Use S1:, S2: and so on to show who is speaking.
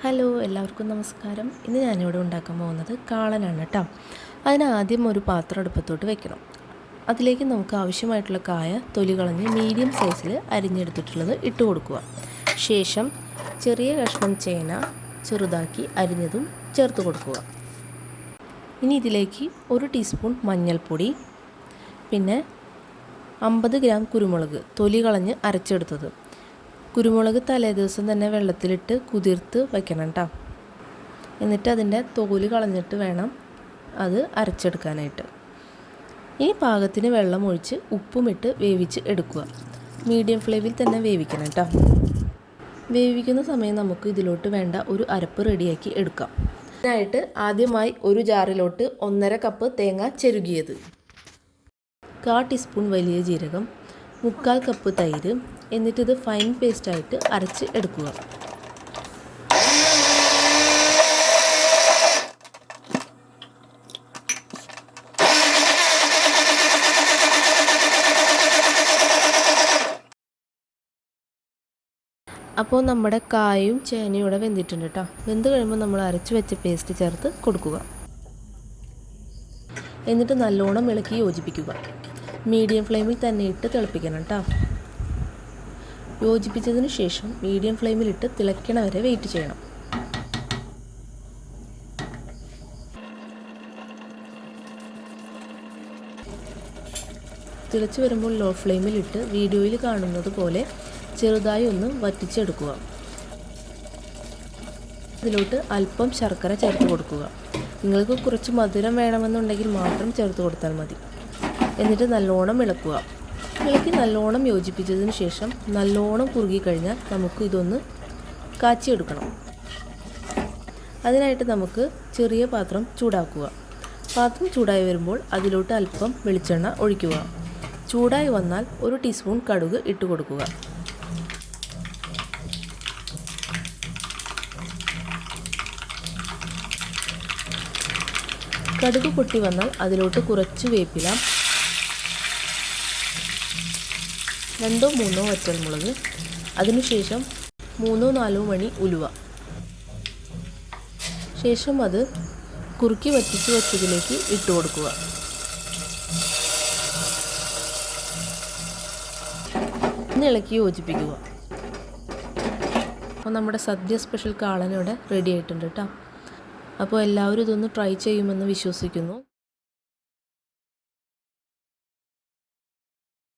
S1: Hello, എല്ലാവർക്കും നമസ്കാരം. ഇന്ന് ഞാനിവിടെ ഉണ്ടാക്കാൻ പോകുന്നത് കാളനാണ് കേട്ടോ. അതിനാദ്യം ഒരു പാത്രം അടുപ്പത്തോട്ട് വെക്കണം. അതിലേക്ക് നമുക്ക് ആവശ്യമായിട്ടുള്ള കായ തൊലി കളഞ്ഞ് മീഡിയം സൈസിൽ അരിഞ്ഞെടുത്തിട്ടുള്ളത് ഇട്ട് കൊടുക്കുക. ശേഷം ചെറിയ കഷ്ണം ചേന ചെറുതാക്കി അരിഞ്ഞതും ചേർത്ത് കൊടുക്കുക. ഇനി ഇതിലേക്ക് 1 ടീസ്പൂൺ മഞ്ഞൾപ്പൊടി, പിന്നെ 50 ഗ്രാം കുരുമുളക് തൊലി കളഞ്ഞ് അരച്ചെടുത്തത്. കുരുമുളക് തലേദിവസം തന്നെ വെള്ളത്തിലിട്ട് കുതിർത്ത് വയ്ക്കണം കേട്ടോ. എന്നിട്ട് അതിൻ്റെ തോല് കളഞ്ഞിട്ട് വേണം അത് അരച്ചെടുക്കാനായിട്ട്. ഇനി പാകത്തിന് വെള്ളം ഒഴിച്ച് ഉപ്പുമിട്ട് വേവിച്ച് എടുക്കുക. മീഡിയം ഫ്ലെയിമിൽ തന്നെ വേവിക്കണം കേട്ടോ. വേവിക്കുന്ന സമയം നമുക്ക് ഇതിലോട്ട് വേണ്ട ഒരു അരപ്പ് റെഡിയാക്കി എടുക്കാം. അതിനായിട്ട് ആദ്യമായി ഒരു ജാറിലോട്ട് 1.5 കപ്പ് തേങ്ങ ചെരുകിയത്, 1/4 ടീസ്പൂൺ വലിയ ജീരകം, 3/4 കപ്പ് തൈര്, എന്നിട്ടിത് ഫൈൻ പേസ്റ്റായിട്ട് അരച്ച് എടുക്കുക. അപ്പോൾ നമ്മുടെ കായും ചേനയും ഇവിടെ വെന്തിട്ടുണ്ട് കേട്ടോ. വെന്ത് കഴിയുമ്പോൾ നമ്മൾ അരച്ച് വെച്ച പേസ്റ്റ് ചേർത്ത് കൊടുക്കുക. എന്നിട്ട് നല്ലോണം ഇളക്കി യോജിപ്പിക്കുക. മീഡിയം ഫ്ലെയിമിൽ തന്നെ ഇട്ട് തിളപ്പിക്കണം കേട്ടോ. യോജിപ്പിച്ചതിന് ശേഷം മീഡിയം ഫ്ലെയിമിലിട്ട് തിളയ്ക്കണ വരെ വെയിറ്റ് ചെയ്യണം. തിളച്ച് വരുമ്പോൾ ലോ ഫ്ലെയിമിലിട്ട് വീഡിയോയിൽ കാണുന്നത് പോലെ ചെറുതായി ഒന്ന് വറ്റിച്ചെടുക്കുക. ഇതിലോട്ട് അല്പം ശർക്കര ചേർത്ത് കൊടുക്കുക. നിങ്ങൾക്ക് കുറച്ച് മധുരം വേണമെന്നുണ്ടെങ്കിൽ മാത്രം ചേർത്ത് കൊടുത്താൽ മതി. എന്നിട്ട് നല്ലോണം ഇളക്കുക. ഇളക്കി നല്ലോണം യോജിപ്പിച്ചതിന് ശേഷം നല്ലോണം കുറുകി കഴിഞ്ഞാൽ നമുക്ക് ഇതൊന്ന് കാച്ചിയെടുക്കണം. അതിനായിട്ട് നമുക്ക് ചെറിയ പാത്രം ചൂടാക്കുക. പാത്രം ചൂടായി വരുമ്പോൾ അതിലോട്ട് അല്പം വെളിച്ചെണ്ണ ഒഴിക്കുക. ചൂടായി വന്നാൽ 1 ടീസ്പൂൺ കടുക് ഇട്ട് കൊടുക്കുക. കടുക് പൊട്ടി വന്നാൽ അതിലോട്ട് കുറച്ച് വേപ്പില, 2-3 വറ്റൽമുളക്, അതിനുശേഷം 3-4 മണി ഉലുവ. ശേഷം അത് കുറുക്കി വറ്റിച്ച് വെച്ചതിലേക്ക് ഇട്ട് കൊടുക്കുക. ഇളക്കി യോജിപ്പിക്കുക. അപ്പോൾ നമ്മുടെ സദ്യ സ്പെഷ്യൽ കാളൻ ഇവിടെ റെഡി ആയിട്ടുണ്ട് കേട്ടോ. അപ്പോൾ എല്ലാവരും ഇതൊന്ന് ട്രൈ ചെയ്യുമെന്ന് വിശ്വസിക്കുന്നു.